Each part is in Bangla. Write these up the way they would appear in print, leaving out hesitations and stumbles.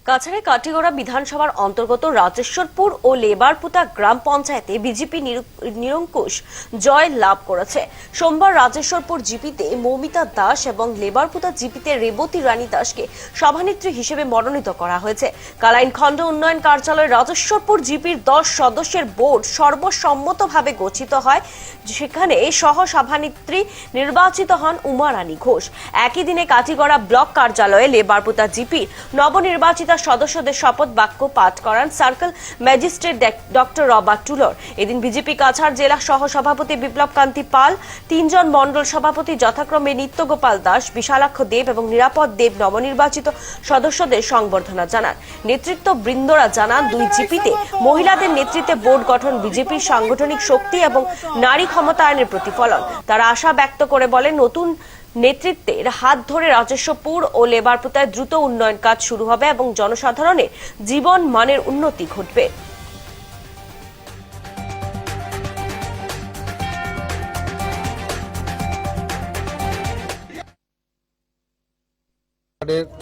কাছাড়ে কাটিগড়া বিধানসভার অন্তর্গত রাজেশ্বরপুর ও লেবারপুতা গ্রাম পঞ্চায়েতে বিজেপি নিরঙ্কুশ জয় লাভ করেছে। সোমবার রাজেশ্বরপুর জিপিতে মৌমিতা দাস এবং লেবারপুতা জিপিতে রেবতী রানী দাসকে সভানেত্রী হিসেবে মনোনীত করা হয়েছে। কালাইন খণ্ড উন্নয়ন কার্যালয় রাজেশ্বরপুর জিপির 10 সদস্যের বোর্ড সর্বসম্মতভাবে গঠিত হয়, সেখানে সহ সভানেত্রী নির্বাচিত হন উমা রানী ঘোষ। একই দিনে কাটিগড়া ব্লক কার্যালয়ে লেবারপুতা জিপির নবনির্বাচিত সদস্যদের শপথ বাক্য পাঠ করান সার্কেল ম্যাজিস্ট্রেট ডক্টর রবার্ট টুলর। এদিন বিজেপি কাছাড় জেলা সহ সভাপতি বিপ্লব কান্তি পাল, 3 জন মণ্ডল সভাপতি যথাক্রমে নিত্যগোপাল দাস, বিশালাক্ষ দেব এবং নিরাপদ দেব নবনির্বাচিত সদস্যদের সংবর্ধনা জানান। নেতৃত্ব বৃন্দরা জানান, 2 জিপিতে মহিলাদের নেতৃত্বে বোর্ড গঠন বিজেপির সাংগঠনিক শক্তি এবং নারী ক্ষমতায়নের প্রতিফলন। তারা আশা ব্যক্ত করে বলেন, নতুন নেতৃত্বের হাত ধরে রাজেশ্বরপুর ও লেবারপুতায় দ্রুত উন্নয়ন কাজ শুরু হবে এবং জনসাধারণের জীবন মানের উন্নতি ঘটবে।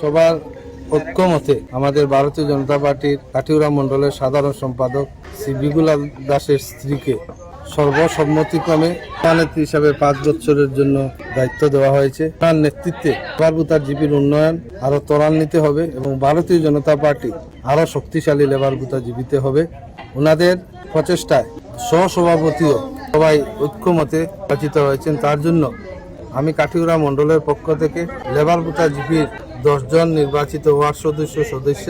সবার ঐক্যমতে আমাদের ভারতীয় জনতা পার্টির কাটিগড়া মন্ডলের সাধারণ সম্পাদক শ্রী বিগুলাল দাসের স্ত্রীকে সর্বসম্মতিক্রমে নেত্রী হিসাবে 5 বছরের জন্য দায়িত্ব দেওয়া হয়েছে। তার নেতৃত্বে লেবারপুতার জিপির উন্নয়ন আরো ত্বরান্বিত হবে এবং ভারতীয় জনতা পার্টি আরো শক্তিশালী লেবারপুতা জিপিতে হবে। ওনাদের প্রচেষ্টায় সহসভাপতিও সবাই ঐক্যমতে নির্বাচিত হয়েছেন। তার জন্য আমি কাটিগড়া মন্ডলের পক্ষ থেকে লেবারপুতা জিপির 10 জন নির্বাচিত ওয়ার্ড সদস্য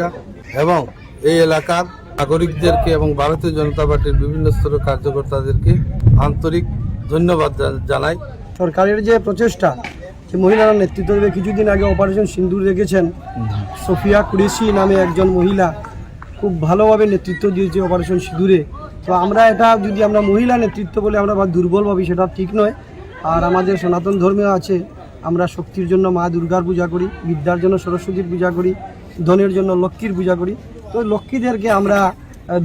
এবং এই এলাকার নাগরিকদেরকে এবং ভারতীয় জনতা পার্টির বিভিন্ন স্তরের কার্যকর্তাদেরকে আন্তরিক ধন্যবাদ জানাই। সরকারের যে প্রচেষ্টা, যে মহিলারা নেতৃত্ব দেবে, কিছুদিন আগে অপারেশন সিন্দুর রেখেছেন, সোফিয়া কুরেশি নামে একজন মহিলা খুব ভালোভাবে নেতৃত্ব দিয়েছে অপারেশন সিঁদুরে। তো আমরা এটা যদি আমরা মহিলা নেতৃত্ব বলে আমরা দুর্বল ভাবি, সেটা ঠিক নয়। আর আমাদের সনাতন ধর্মে আছে, আমরা শক্তির জন্য মা দুর্গার পূজা করি, বিদ্যার জন্য সরস্বতীর পূজা করি, ধনের জন্য লক্ষ্মীর পূজা করি। তো লক্ষ্মীদেরকে আমরা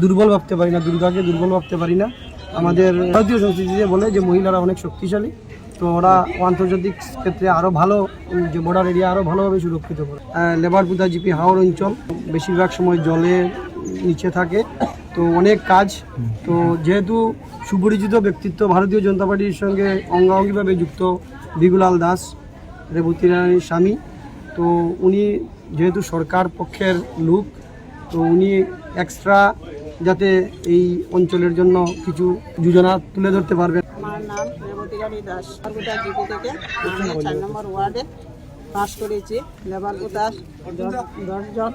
দুর্বল ভাবতে পারি না, দুর্গাকে দুর্বল ভাবতে পারি না। আমাদের ভারতীয় সংস্কৃতিতে বলে যে মহিলারা অনেক শক্তিশালী, তো ওরা আন্তর্জাতিক ক্ষেত্রে আরও ভালো, যে বর্ডার এরিয়া আরও ভালোভাবে সুরক্ষিত করে। লেবারপুতা জিপি হাওড় অঞ্চল বেশিরভাগ সময় জলের নিচে থাকে, তো অনেক কাজ। তো যেহেতু সুপরিচিত ব্যক্তিত্ব, ভারতীয় জনতা পার্টির সঙ্গে অঙ্গাঙ্গিভাবে যুক্ত বিগুলাল দাস, রেবতী রানীর স্বামী, তো উনি যেহেতু সরকার পক্ষের লোক, তো উনি এক্সট্রা যাতে এই অঞ্চলের জন্য কিছু যোজনা তুলে ধরতে পারবেন। আমার নাম রেবতী রানী দাস, লেবারপুতা জিপি থেকে আমি 4 নম্বর ওয়ার্ডে পাস করেছি। লেবারপুতার 10 জন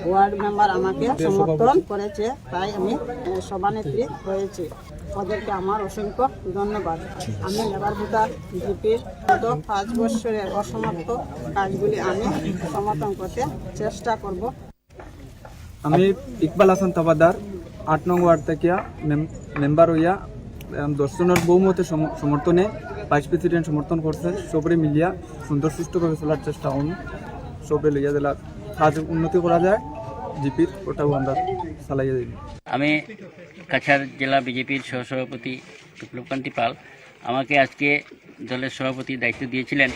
ওয়ার্ড মেম্বার আমাকে সমর্থন করেছে, তাই আমি সভানেত্রী হয়েছি। ওদেরকে আমার অসংখ্য ধন্যবাদ। আমি লেবারপুতা জিপির গত 5 বছরের অসমাপ্ত কাজগুলি আমি সমর্থন করতে চেষ্টা করব। আমি ইকবাল হাসান তাবাদার 8 নং ওয়ার্ড থেকে মেম্বার হইয়া 10 জনের বহুমতে সমর্থনে ভাইস প্রেসিডেন্ট সমর্থন করছে। সবরে মিলিয়া সুন্দর সুষ্ঠুভাবে চলার চেষ্টা করুন, সবরে লইয়া জেলার কাজ উন্নতি করা যায় জিপির, ওটাও আমরা চালাইয়া দিই। আমি কাছাড় জেলা বিজেপির সহসভাপতি বিপ্লব কান্তি পাল। আমাকে আজকে দলের সভাপতি দায়িত্ব দিয়েছিলেন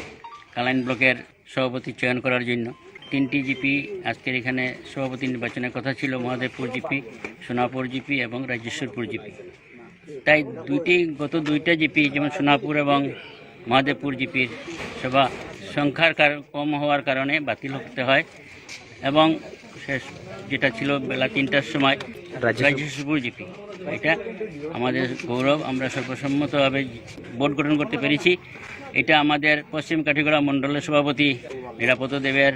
কালাইন ব্লকের সভাপতি চয়ন করার জন্য। 3টি জিপি আজকের এখানে সভাপতি নির্বাচনের কথা ছিল, মহাদেবপুর জিপি, সোনাপুর জিপি এবং রাজেশ্বরপুর জিপি। তাই গত দুইটা জিপি, যেমন সোনাপুর এবং মহাদেবপুর জিপির সভা সংখ্যার কম হওয়ার কারণে বাতিল হতে হয় এবং শেষ যেটা ছিল বেলা 3টার সময় রাজেশ্বরপুর জিপি। এটা আমাদের গৌরব, আমরা সর্বসম্মতভাবে বোর্ড গঠন করতে পেরেছি। এটা আমাদের পশ্চিম কাটিগড়া মণ্ডলের সভাপতি নিরাপদ দেবের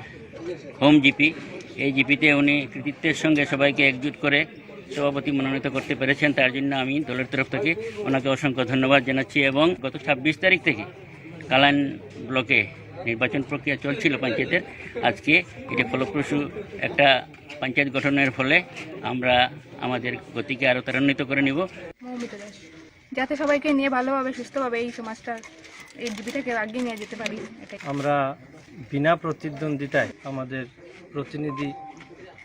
হোম জিপি। এই জিপিতে উনি কৃতিত্বের সঙ্গে সবাইকে একজুট করে সভাপতি মনোনীত করতে পেরেছেন, তার জন্য আমি দলের তরফ থেকে ওনাকে অসংখ্য ধন্যবাদ জানাচ্ছি। এবং গত 26 তারিখ থেকে কালাইন ব্লকে নির্বাচন প্রক্রিয়া চলছিল পঞ্চায়েতের, আজকে এটা ফলপ্রসূ একটা পঞ্চায়েত গঠনের ফলে আমরা আমাদের গতিকে আরও ত্বরান্বিত করে নিব। মৌমিতা দাস, যাতে সবাইকে নিয়ে ভালোভাবে সুস্থভাবে এই সমাজটা, এই জীবিটাকে এগিয়ে নিয়ে যেতে পারি। আমরা বিনা প্রতিদ্বন্দ্বিতায় আমাদের প্রতিনিধি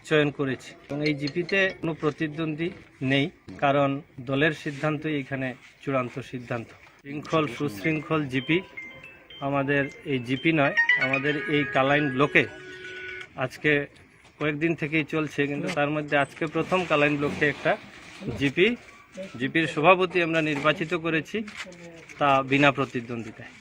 চয়ন করেছি এবং এই জিপিতে কোনো প্রতিদ্বন্দ্বী নেই, কারণ দলের সিদ্ধান্তই এখানে চূড়ান্ত সিদ্ধান্ত। সুশৃঙ্খল জিপি আমাদের এই জিপি নয়, আমাদের এই কালাইন ব্লকে আজকে কয়েকদিন থেকেই চলছে, কিন্তু তার মধ্যে আজকে প্রথম কালাইন ব্লকে একটা জিপির সভাপতি আমরা নির্বাচিত করেছি, তা বিনা প্রতিদ্বন্দ্বিতায়।